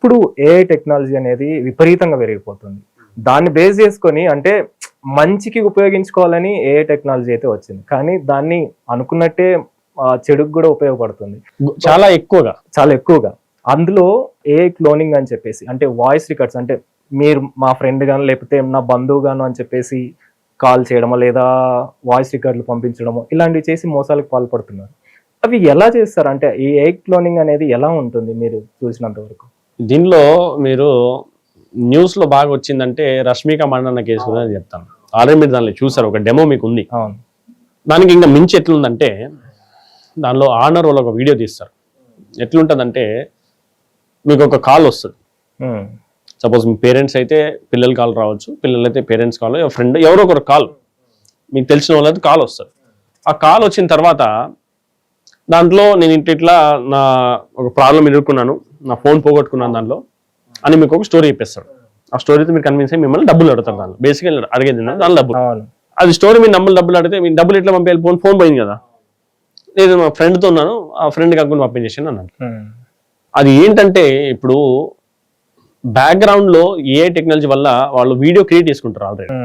ఇప్పుడు AI technology అనేది విపరీతంగా పెరిగిపోతుంది. దాన్ని బేస్ చేసుకొని అంటే మంచికి ఉపయోగించుకోవాలని ఏఐ టెక్నాలజీ అయితే వచ్చింది. కానీ దాన్ని అనుకున్నట్టే చెడుకు కూడా ఉపయోగపడుతుంది. చాలా ఎక్కువగా. అందులో ఏఐ క్లోనింగ్ అని చెప్పేసి అంటే వాయిస్ రికార్డ్స్ అంటే మీరు మా ఫ్రెండ్ గాను లేకపోతే నా బంధువు గాను అని చెప్పేసి కాల్ చేయడమో లేదా వాయిస్ రికార్డులు పంపించడమో ఇలాంటివి చేసి మోసాలకు పాల్పడుతున్నారు. అవి ఎలా చేస్తారు? అంటే ఈ ఏఐ క్లోనింగ్ అనేది ఎలా ఉంటుంది మీరు చూసినంత వరకు? దీనిలో మీరు న్యూస్ లో బాగా వచ్చిందంటే రష్మిక మండన్న కేసు గురించి చెప్తాను. ఆల్రెడీ మీరు దానిలో చూసారు, ఒక డెమో మీకు ఉంది. అవును. దానికి ఇంకా మించి ఎట్లుందంటే దానిలో ఆనర్ వాళ్ళు ఒక వీడియో తీస్తారు. ఎట్లుంటుందంటే మీకు ఒక కాల్ వస్తుంది. సపోజ్ మీ పేరెంట్స్ అయితే పిల్లలు కాల్ రావచ్చు, పిల్లలు అయితే పేరెంట్స్ కాల్, ఫ్రెండ్ ఎవరో ఒకరు కాల్, మీకు తెలిసిన వాళ్ళైతే కాల్ వస్తుంది. ఆ కాల్ వచ్చిన తర్వాత దాంట్లో నేను ఇట్లా నా ఒక ప్రాబ్లం ఎదుర్కొన్నాను, నా ఫోన్ పోగొట్టుకున్నాను దాంట్లో అని మీకు ఒక స్టోరీ చెప్పేస్తాడు. ఆ స్టోరీతో మీరు కన్విన్స్ అయ్యి మిమ్మల్ని డబ్బులు అడుగుతారు. దాంట్లో బేసిక్గా అడిగేది దాని డబ్బులు. అది స్టోరీ మీరు డబ్బులు అడిగితే మీ డబ్బులు ఎట్లా పంపేయాలి? ఫోన్ పోయింది కదా, నేను మా ఫ్రెండ్తో ఉన్నాను, ఆ ఫ్రెండ్కి అకౌంట్ పంపించేసాను అన్నాను. అది ఏంటంటే ఇప్పుడు బ్యాక్గ్రౌండ్ లో ఏఐ టెక్నాలజీ వల్ల వాళ్ళు వీడియో క్రియేట్ చేసుకుంటారు. ఆల్రెడీ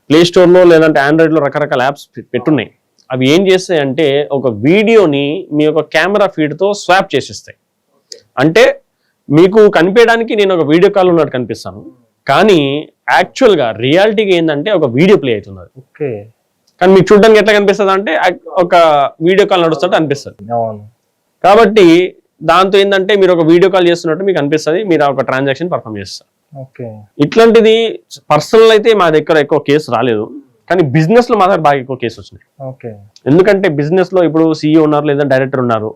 ప్లే స్టోర్ లో లేదంటే ఆండ్రాయిడ్ లో రకరకాల యాప్స్ పెట్టున్నాయి. అవి ఏం చేస్తాయంటే ఒక వీడియోని మీ యొక్క కెమెరా ఫీడ్ తో స్వాప్ చేసేస్తాయి. అంటే మీకు కనిపించడానికి నేను ఒక వీడియో కాల్ ఉన్నట్టు కనిపిస్తాను, కానీ యాక్చువల్ గా రియాలిటీగా ఏంటంటే ఒక వీడియో ప్లే అవుతుంది. ఓకే, కానీ మీకు చూడడానికి ఎట్లా కనిపిస్తుంది అంటే ఒక వీడియో కాల్ నడుస్తున్నట్టు అనిపిస్తుంది. కాబట్టి దాంతో ఏంటంటే మీరు ఒక వీడియో కాల్ చేస్తున్నట్టు మీకు అనిపిస్తుంది, మీరు ఒక ట్రాన్సాక్షన్ పర్ఫామ్ చేస్తారు. ఇట్లాంటిది పర్సనల్ అయితే మా దగ్గర ఎక్కువ కేసు రాలేదు, కానీ బిజినెస్ లో మా దగ్గర బాగా ఎక్కువ కేసు వచ్చినాయి. ఎందుకంటే బిజినెస్ లో ఇప్పుడు సీఈఓ ఉన్నారు లేదా డైరెక్టర్ ఉన్నారు,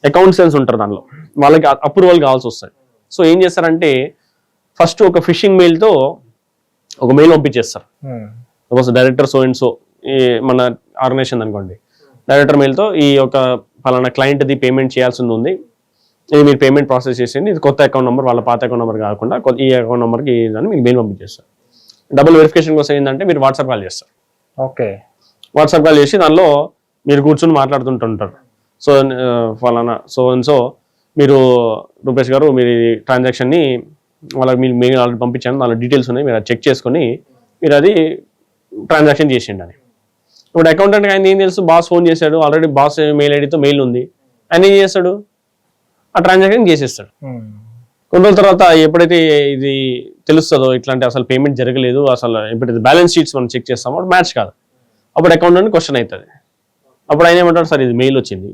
అకౌంటెంట్స్ ఉంటారు, దానిలో వాళ్ళకి అప్రూవల్ కావాల్సి వస్తుంది. సో ఏం చేస్తారంటే ఫస్ట్ ఒక ఫిషింగ్ మెయిల్ తో ఒక మెయిల్ పంపించేస్తారు. Suppose director so and so మన ఆర్గనైజేషన్ అనుకోండి, డైరెక్టర్ మెయిల్ తో ఈ ఒక ఫలానా క్లయింట్ ది పేమెంట్ చేయాల్సింది ఉంది, ఇది మీరు పేమెంట్ ప్రాసెస్ చేసేయండి, ఇది కొత్త అకౌంట్ నెంబర్, వాళ్ళ పాత అకౌంట్ నెంబర్ కాకుండా ఈ అకౌంట్ నెంబర్కి అని మీకు మెయిల్ పంపించేస్తారు. డబుల్ వెరిఫికేషన్ కోసం ఏంటంటే మీరు వాట్సాప్ కాల్ చేస్తారు. ఓకే, వాట్సాప్ కాల్ చేసి దానిలో మీరు కూర్చొని మాట్లాడుతుంటుంటారు. సో ఫలానా సో అండ్ సో మీరు రూపేష్ గారు మీరు ఈ ట్రాన్సాక్షన్ని వాళ్ళకి మీరు మెయిల్ ఆల్రెడీ పంపించాను, దానిలో డీటెయిల్స్ ఉన్నాయి, మీరు అది చెక్ చేసుకొని మీరు అది ట్రాన్సాక్షన్ చేసేయండి అని. ఇప్పుడు అకౌంటెంట్ ఆయన ఏం తెలుసు, బాస్ ఫోన్ చేశాడు, ఆల్రెడీ బాస్ మెయిల్ ఐడితో మెయిల్ ఉంది, ఆయన ఏం చేస్తాడు, ఆ ట్రాన్సాక్షన్ చేసేస్తాడు. కొన్ని రోజుల తర్వాత ఎప్పుడైతే ఇది తెలుస్తుందో ఇట్లాంటి అసలు పేమెంట్ జరగలేదు, అసలు ఎప్పుడైతే బ్యాలెన్స్ షీట్స్ మనం చెక్ చేస్తామో అప్పుడు మ్యాచ్ కాదు, అప్పుడు అకౌంటెంట్ క్వశ్చన్ అవుతుంది. అప్పుడు ఆయన ఏమంటాడు, సార్ ఇది మెయిల్ వచ్చింది,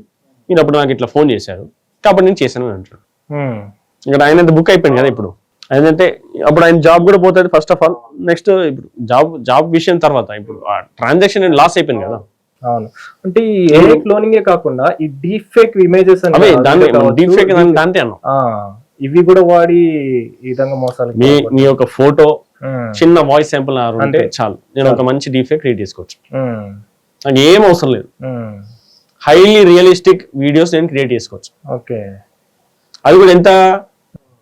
మీరు అప్పుడు నాకు ఇట్లా ఫోన్ చేశారు కాబట్టి నేను చేశాను అని అంటాడు. ఇక్కడ ఆయన బుక్ అయిపోయింది కదా. ఇప్పుడు ఏంటంటే అప్పుడు ఆయన జాబ్ కూడా పోతుంది ఫస్ట్ ఆఫ్ ఆల్. నెక్స్ట్ ఇప్పుడు జాబ్ విషయం తర్వాత ఇప్పుడు ఆ ట్రాన్సాక్షన్ లాస్ అయిపోయింది కదా. అవును, అంటే ఈ ఏఐ క్లోనింగ్ కాకుండా ఈ డీప్ ఫేక్ ఇమేజెస్ దాంతే అన్న ఇవి కూడా వాడి ఈ విధంగా మోసాలు. మీ యొక్క ఫోటో చిన్న వాయిస్ శాంపుల్ అంటే చాలు, నేను ఒక మంచి డీప్ ఫేక్ క్రియేట్ చేసుకోవచ్చు. నాకు ఏం అవసరం లేదు, హైలీ రియలిస్టిక్ వీడియోస్ నేను క్రియేట్ చేసుకోవచ్చు. ఓకే, అది కూడా ఎంత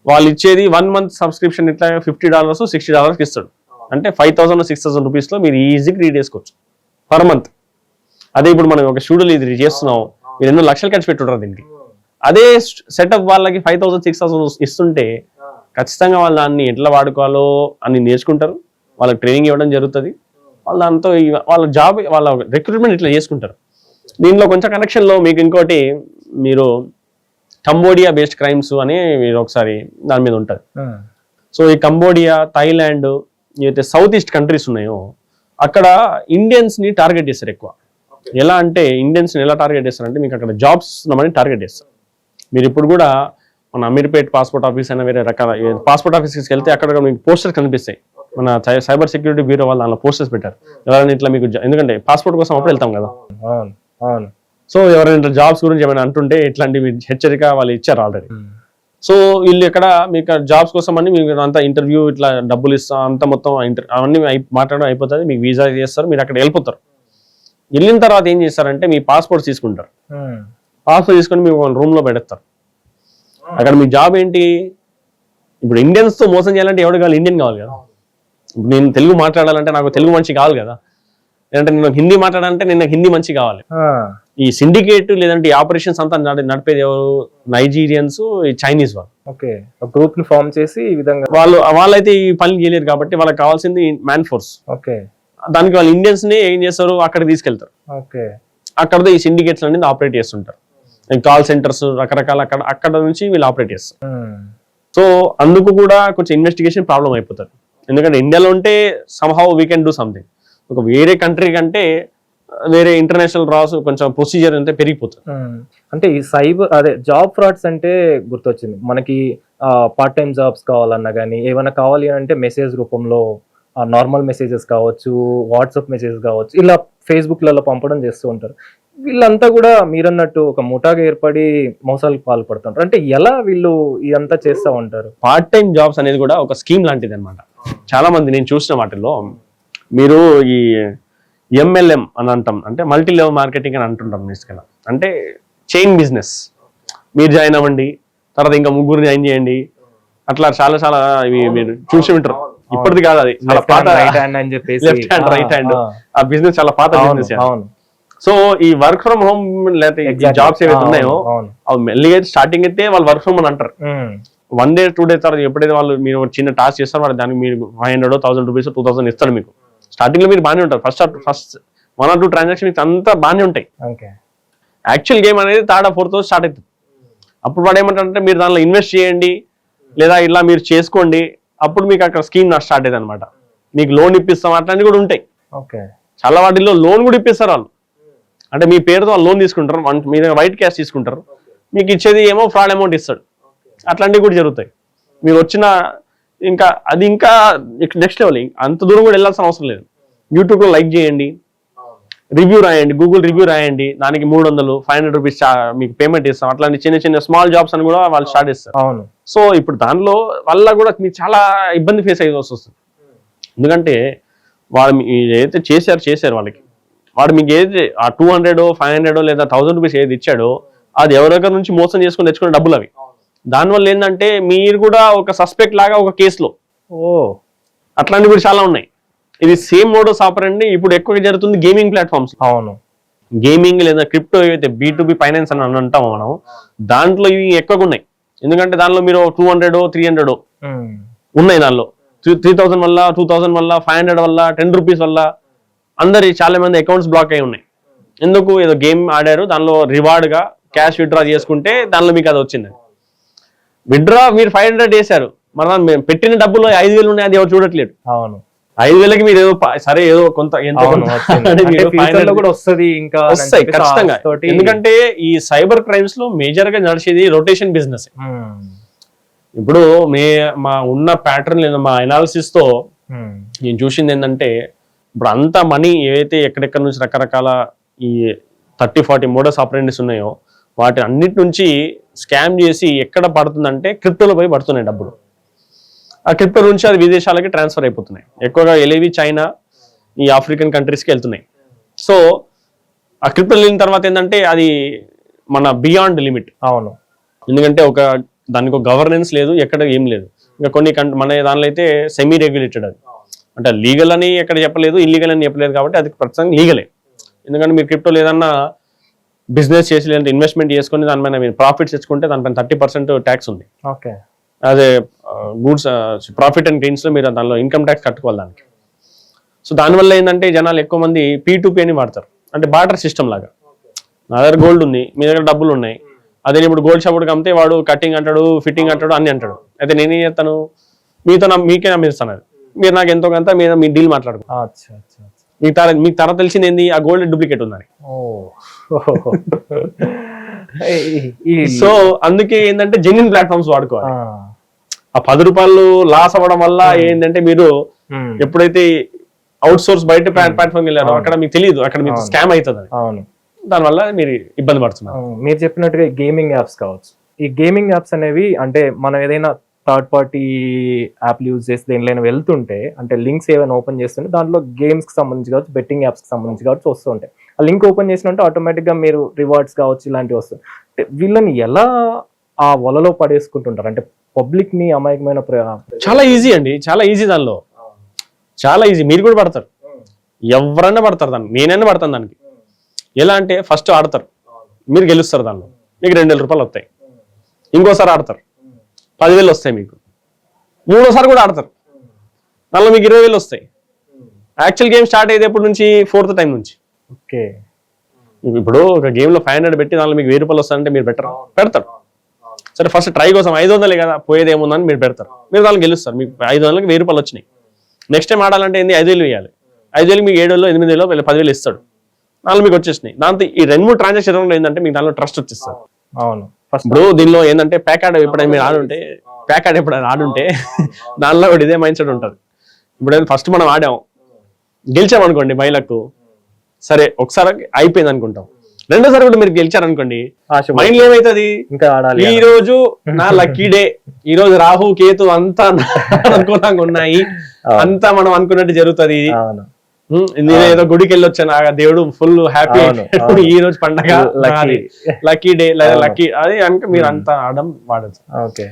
వాళ్ళు ఇచ్చేది 1 month సబ్స్క్రిప్షన్ ఇట్లా $50 $60 ఇస్తాడు. అంటే 5,000 6,000 రూపీస్ లో మీరు ఈజీ క్రియేట్ చేసుకోవచ్చు పర్ మంత్. అదే ఇప్పుడు మనం ఒక స్టూడియోలో ఇది చేస్తున్నాం, మీరు ఎన్నో లక్షలు ఖర్చు పెట్టుంటారు దీనికి. అదే సెటప్ వాళ్ళకి 5,000 6,000 ఇస్తుంటే ఖచ్చితంగా వాళ్ళు దాన్ని ఎట్లా వాడుకోవాలో అని నేర్చుకుంటారు, వాళ్ళకి ట్రైనింగ్ ఇవ్వడం జరుగుతుంది, వాళ్ళు దాంతో వాళ్ళ జాబ్ వాళ్ళ రిక్రూట్మెంట్ ఇట్లా చేసుకుంటారు. దీనిలో కొంచెం కనెక్షన్లో మీకు ఇంకోటి, మీరు కంబోడియా బేస్డ్ క్రైమ్స్ అని మీరు ఒకసారి దాని మీద ఉంటుంది. సో ఈ కంబోడియా, థాయిలాండ్, ఏదైతే సౌత్ ఈస్ట్ కంట్రీస్ ఉన్నాయో అక్కడ ఇండియన్స్ ని టార్గెట్ చేస్తారు ఎక్కువ. ఎలా అంటే ఇండియన్స్ ని ఎలా టార్గెట్ చేస్తారంటే మీకు అక్కడ జాబ్స్ ఇస్తున్నామని టార్గెట్ చేస్తారు. మీరు ఇప్పుడు కూడా మన అమీర్పేట్ పాస్పోర్ట్ ఆఫీస్ అయినా వేరే రకాల పాస్పోర్ట్ ఆఫీస్కి వెళ్తే అక్కడ మీకు పోస్టర్స్ కనిపిస్తాయి. మన సైబర్ సెక్యూరిటీ బ్యూరో వాళ్ళు దానిలో పోస్టర్స్ పెట్టారు, ఎవరైనా ఇట్లా మీకు ఎందుకంటే పాస్పోర్ట్ కోసం అప్పుడు వెళ్తాం కదా. సో ఎవరైనా జాబ్స్ గురించి ఏమైనా అంటుంటే ఇట్లాంటి హెచ్చరిక వాళ్ళు ఇచ్చారు ఆల్రెడీ. సో వీళ్ళు ఇక్కడ మీకు జాబ్స్ కోసం అని మీకు అంతా ఇంటర్వ్యూ ఇట్లా డబ్బులు ఇస్తాం అంతా మొత్తం అవన్నీ మాట్లాడడం అయిపోతుంది, మీకు వీసా చేస్తారు, మీరు అక్కడ వెళ్ళిపోతారు. వెళ్ళిన తర్వాత ఏం చేస్తారంటే మీ పాస్పోర్ట్ తీసుకుంటారు, పాస్పోర్ట్ తీసుకొని మీకు రూమ్ లో పెడతారు. అక్కడ మీ జాబ్ ఏంటి, ఇప్పుడు ఇండియన్స్ తో మోసం చేయాలంటే ఎవరు కావాలి, ఇండియన్ కావాలి కదా. ఇప్పుడు నేను తెలుగు మాట్లాడాలంటే నాకు తెలుగు మంచి కావాలి కదా, లేదంటే నేను హిందీ మాట్లాడాలంటే నేను హిందీ మంచి కావాలి. ఈ సిండికేట్ లేదంటే ఈ ఆపరేషన్స్ అంతా నడిపేది ఎవరు? నైజీరియన్స్, చైనీస్ వాళ్ళు. ఓకే, గ్రూప్ ని ఫామ్ చేసి ఈ విధంగా వాళ్ళైతే ఈ పనులు చేయలేరు కాబట్టి వాళ్ళకి కావాల్సింది మ్యాన్ ఫోర్స్. ఓకే, దానికి వాళ్ళు ఇండియన్స్ ని ఏం చేస్తారు, అక్కడికి తీసుకెళ్తారు. ఓకే, అక్కడ ఈ సిండికేట్స్ అనేది ఆపరేట్ చేస్తుంటారు. కాల్ సెంటర్స్ రకరకాల అక్కడ నుంచి వీళ్ళు ఆపరేట్ చేస్తారు. సో అందుకు కూడా కొంచెం ఇన్వెస్టిగేషన్ ప్రాబ్లం అయిపోతుంది. ఎందుకంటే ఇండియాలో ఉంటే somehow we can do something. ఒక వేరే కంట్రీ కంటే వేరే ఇంటర్నేషనల్ రాస్ కొంచెం ప్రొసీజర్ అంటే పెరిగిపోతుంది. అంటే ఈ సైబర్ జాబ్ ఫ్రాడ్స్ అంటే గుర్తొచ్చింది మనకి. పార్ట్ టైం జాబ్స్ కావాలన్నా కానీ ఏమైనా కావాలి అంటే మెసేజ్ రూపంలో నార్మల్ మెసేజెస్ కావచ్చు, వాట్సాప్ మెసేజెస్ కావచ్చు, ఇలా ఫేస్బుక్లలో పంపడం చేస్తూ ఉంటారు. వీళ్ళంతా కూడా మీరన్నట్టు ఒక ముఠాగా ఏర్పడి మోసాలకు పాల్పడుతుంటారు. అంటే ఎలా వీళ్ళు ఇదంతా చేస్తూ ఉంటారు? పార్ట్ టైం జాబ్స్ అనేది కూడా ఒక స్కీమ్ లాంటిది అనమాట. చాలా మంది నేను చూసిన వాటిల్లో మీరు ఈ MLM అని అంటాం, అంటే మల్టీ లెవెల్ మార్కెటింగ్ అని అంటుంటాం. బేసికల్గా అంటే చైన్ బిజినెస్. మీరు జాయిన్ అవ్వండి, తర్వాత ఇంకా ముగ్గురు జాయిన్ చేయండి, అట్లా చాలా చాలా ఇవి మీరు చూసి ఉంటారు. ఇప్పటిది కాదు, అది చాలా పాత. రైట్ హ్యాండ్ అని చెప్పేసి, లెఫ్ట్ హ్యాండ్ రైట్ హ్యాండ్, ఆ బిజినెస్ చాలా పాత బిజినెస్. సో ఈ వర్క్ ఫ్రమ్ హోమ్ లేకపోతే జాబ్స్ ఏవైతే ఉన్నాయో అవి మెల్లిగా స్టార్టింగ్ అయితే వాళ్ళు వర్క్ ఫ్రమ్ అని అంటారు. 1 day 2 days తర్వాత ఎప్పుడైతే వాళ్ళు మీరు చిన్న టాస్క్ చేస్తారు, వాళ్ళు దానికి మీరు 500 1000 రూపీస్ 2000 ఇస్తారు మీకు. స్టార్టింగ్ లో మీరు బాగానే ఉంటారు. ఫస్ట్ 1 or 2 ట్రాన్సాక్షన్ అంతా బాగానే ఉంటాయి. యాక్చువల్ గేమ్ అనేది 3rd or 4th స్టార్ట్ అవుతుంది. అప్పుడు వాడు ఏమంటారంటే మీరు దానిలో ఇన్వెస్ట్ చేయండి లేదా ఇలా మీరు చేసుకోండి, అప్పుడు మీకు అక్కడ స్కీమ్ స్టార్ట్ అయ్యింది అనమాట. మీకు లోన్ ఇప్పిస్తాం అట్లాంటివి కూడా ఉంటాయి. చాలా వాటిల్లో లోన్ కూడా ఇప్పిస్తారు వాళ్ళు. అంటే మీ పేరుతో వాళ్ళు లోన్ తీసుకుంటారు, మీ దగ్గర వైట్ క్యాష్ తీసుకుంటారు, మీకు ఇచ్చేది ఏమో ఫ్రాడ్ అమౌంట్ ఇస్తాడు. అట్లాంటివి కూడా జరుగుతాయి. మీరు వచ్చిన ఇంకా అది ఇంకా నెక్స్ట్ లెవెల్, అంత దూరం కూడా వెళ్ళాల్సిన అవసరం లేదు. యూట్యూబ్లో లైక్ చేయండి, రివ్యూ రాయండి, గూగుల్ రివ్యూ రాయండి, దానికి 300 500 రూపీస్ మీకు పేమెంట్ ఇస్తాం. అట్లాంటి చిన్న చిన్న స్మాల్ జాబ్స్ అని కూడా వాళ్ళు స్టార్ట్ చేస్తారు. అవును. సో ఇప్పుడు దానిలో వల్ల కూడా మీకు చాలా ఇబ్బంది ఫేస్ అయ్యాల్సి వస్తుంది. ఎందుకంటే వాళ్ళు ఏదైతే చేశారు వాళ్ళకి, వాడు మీకు ఏది ఆ 200 500 లేదా 1000 రూపీస్ ఏది ఇచ్చాడో అది ఎవరెవరి నుంచి మోసం చేసుకుని తెచ్చుకునే డబ్బులు అవి. దానివల్ల ఏంటంటే మీరు కూడా ఒక సస్పెక్ట్ లాగా ఒక కేసులో అట్లాంటివి కూడా చాలా ఉన్నాయి. ఇది సేమ్ మోడస్ ఆపరండి ఇప్పుడు ఎక్కువగా జరుగుతుంది గేమింగ్ ప్లాట్ఫామ్స్. అవును, గేమింగ్ లేదా క్రిప్టో ఏవైతే B2B ఫైనాన్స్ అని అంటామో మనం, దాంట్లో ఇవి ఎక్కువగా ఉన్నాయి. ఎందుకంటే దానిలో మీరు 200 300 ఉన్నాయి. దానిలో 3000 వల్ల 2000 వల్ల 500 వల్ల 10 రూపీస్ వల్ల అందరి చాలా మంది అకౌంట్స్ బ్లాక్ అయి ఉన్నాయి. ఎందుకు? ఏదో గేమ్ ఆడారు, దానిలో రివార్డ్ గా క్యాష్ విత్డ్రా చేసుకుంటే దానిలో మీకు అది వచ్చింది. విత్డ్రా మీరు 500 చేశారు, మన పెట్టిన డబ్బులో 5000 ఉన్నాయి, అది ఎవరు చూడట్లేదు. అవును, 5000కి మీరు ఏదో సరే ఏదో కొంత కూడా వస్తుంది ఇంకా వస్తాయి ఖచ్చితంగా. ఎందుకంటే ఈ సైబర్ క్రైమ్స్ లో మేజర్ గా నడిచేది రొటేషన్ బిజినెస్. ఇప్పుడు మా ఉన్న ప్యాటర్న్ లేదా మా అనాలిసిస్ తో నేను చూసింది ఏంటంటే, ఇప్పుడు అంత మనీ ఏవైతే ఎక్కడెక్కడ నుంచి రకరకాల ఈ 30-40 మోడస్ ఆపరేటర్స్ ఉన్నాయో వాటి అన్నిటి నుంచి స్కామ్ చేసి ఎక్కడ పడుతుందంటే క్రిప్టోలో పోయి పడుతున్నాయి డబ్బులు. ఆ క్రిప్టో నుంచి అది విదేశాలకి ట్రాన్స్ఫర్ అయిపోతున్నాయి. ఎక్కువగా ఎలేవి చైనా, ఈ ఆఫ్రికన్ కంట్రీస్కి వెళ్తున్నాయి. సో ఆ క్రిప్టో వెళ్ళిన తర్వాత ఏంటంటే అది మన బియాండ్ లిమిట్. అవును, ఎందుకంటే దానికి ఒక గవర్నెన్స్ లేదు, ఎక్కడ ఏం లేదు. ఇంకా కొన్ని మన దానిలో అయితే సెమీ రెగ్యులేటెడ్, అది అంటే లీగల్ అని ఎక్కడ చెప్పలేదు, ఇల్లీగల్ అని చెప్పలేదు. కాబట్టి అది ప్రస్తుతం లీగలే. ఎందుకంటే మీరు క్రిప్టోలో ఏదన్నా బిజినెస్ చేసి లేదంటే ఇన్వెస్ట్మెంట్ చేసుకుని దానిపైన మీరు ప్రాఫిట్స్ తెచ్చుకుంటే దానిపైన 30% ట్యాక్స్ ఉంది. ఓకే, అదే గూడ్స్ ప్రాఫిట్ అండ్ గెయిన్స్ లో మీరు దానిలో ఇన్కమ్ ట్యాక్స్ కట్టుకోవాలి దానికి. సో దానివల్ల ఏంటంటే జనాలు ఎక్కువ మంది P2P అని వాడతారు, అంటే బార్టర్ సిస్టమ్ లాగా. నా దగ్గర గోల్డ్ ఉంది, మీ దగ్గర డబ్బులు ఉన్నాయి, అదే ఇప్పుడు గోల్డ్ షాప్ అమ్మితే వాడు కటింగ్ అంటాడు, ఫిట్టింగ్ అంటాడు, అన్ని అంటాడు. అయితే నేనేం చేస్తాను, మీకే నమ్మిస్తాను, అది మీరు నాకు ఎంతో కొంత మీ డీల్ మాట్లాడుకో. మీకు తర్వాత తెలిసింది ఏంది, ఆ గోల్డ్ డూప్లికేట్ ఉందని. సో అందుకే ఏంటంటే జెన్యున్ ప్లాట్ఫామ్స్ వాడుకోవాలి. ఆ 10 రూపాయలు లాస్ అవ్వడం వల్ల ఏంటంటే మీరు ఎప్పుడైతే అవుట్ సోర్స్ బయట ప్లాట్ఫామ్ వెళ్ళారో అక్కడ మీకు తెలియదు, అక్కడ మీకు స్కామ్ అవుతుంది. అవును, దానివల్ల మీరు ఇబ్బంది పడుతున్నారు. మీరు చెప్పినట్టుగా గేమింగ్ యాప్స్ కావచ్చు. ఈ గేమింగ్ యాప్స్ అనేవి అంటే మనం ఏదైనా థర్డ్ పార్టీ యాప్లు యూజ్ చేసి దేనిలో వెళ్తుంటే, అంటే లింక్స్ ఏమైనా ఓపెన్ చేస్తుంటే దాంట్లో గేమ్స్కి సంబంధించి కావచ్చు, బెట్టింగ్ యాప్స్కి సంబంధించి కావచ్చు వస్తుంటాయి. ఆ లింక్ ఓపెన్ చేసినట్టు ఆటోమేటిక్గా మీరు రివార్డ్స్ కావచ్చు ఇలాంటివి వస్తాయి. వీళ్ళని ఎలా ఆ వలలో పడేసుకుంటుంటారు? అంటే పబ్లిక్ ని అమాయకమైన చాలా ఈజీ అండి, చాలా ఈజీ. దానిలో చాలా ఈజీ, మీరు కూడా పడతారు, ఎవరన్నా పడతారు దానికి, నేనైనా పడతాను దానికి. ఎలా అంటే ఫస్ట్ ఆడతారు, మీరు గెలుస్తారు, దానిలో మీకు 2,000 రూపాయలు వస్తాయి. ఇంకోసారి ఆడతారు, 10,000 వస్తాయి మీకు. మూడోసారి కూడా ఆడతారు, దానిలో మీకు 20,000 వస్తాయి. యాక్చువల్ గేమ్ స్టార్ట్ అయ్యేది ఎప్పటి నుంచి? 4th టైం నుంచి. ఓకే. ఇప్పుడు ఒక గేమ్ లో 500 పెట్టి దానిలో మీకు 1,000 రూపాయలు వస్తాయంటే మీరు పెడతారు. సరే ఫస్ట్ ట్రై కోసం 500 కదా, పోయేది ఏముందని మీరు పెడతారు, మీరు దాన్ని గెలుస్తారు, మీకు 500కి 1,000 రూపాయలు వచ్చినాయి. నెక్స్ట్ టైం ఆడాలంటే ఏంది? 5,000 వేయాలి. 5,000 మీకు 7,000 8,000 10,000 ఇస్తాడు, దానిలో మీకు వచ్చేసినాయి. దాంతో ఈ 2-3 ట్రాన్సాక్షన్ ఏంటంటే మీకు దానిలో ట్రస్ట్ వచ్చేస్తారు. అవును. ఫస్ట్ ఇప్పుడు దీనిలో ఏంటంటే ప్యాకార్డ్ ఎప్పుడైనా మీరు ఆడుంటే దానిలో కూడా ఇదే మైండ్ సెట్ ఉంటుంది. ఇప్పుడు ఫస్ట్ మనం ఆడాం, గెలిచామనుకోండి మైలకు, సరే ఒకసారి అయిపోయింది అనుకుంటాం. రెండోసారి కూడా మీరు గెలిచారనుకోండి, మైండ్ ఏమైతుంది? ఇంకా ఆడాలి. ఈ రోజు నా లక్కీ డే, ఈ రోజు రాహు కేతు అంతా అనుకూలంగా ఉన్నాయి, అంతా మనం అనుకున్నట్టు జరుగుతుంది. నేను ఏదో గుడికి వెళ్ళొచ్చాను, ఆ దేవుడు ఫుల్ హ్యాపీ, ఈ రోజు పండగ, లక్కీ డే లేదా లక్కీ, అది కనుక మీరు అంతా ఆడడం వాడచ్చు. ఓకే.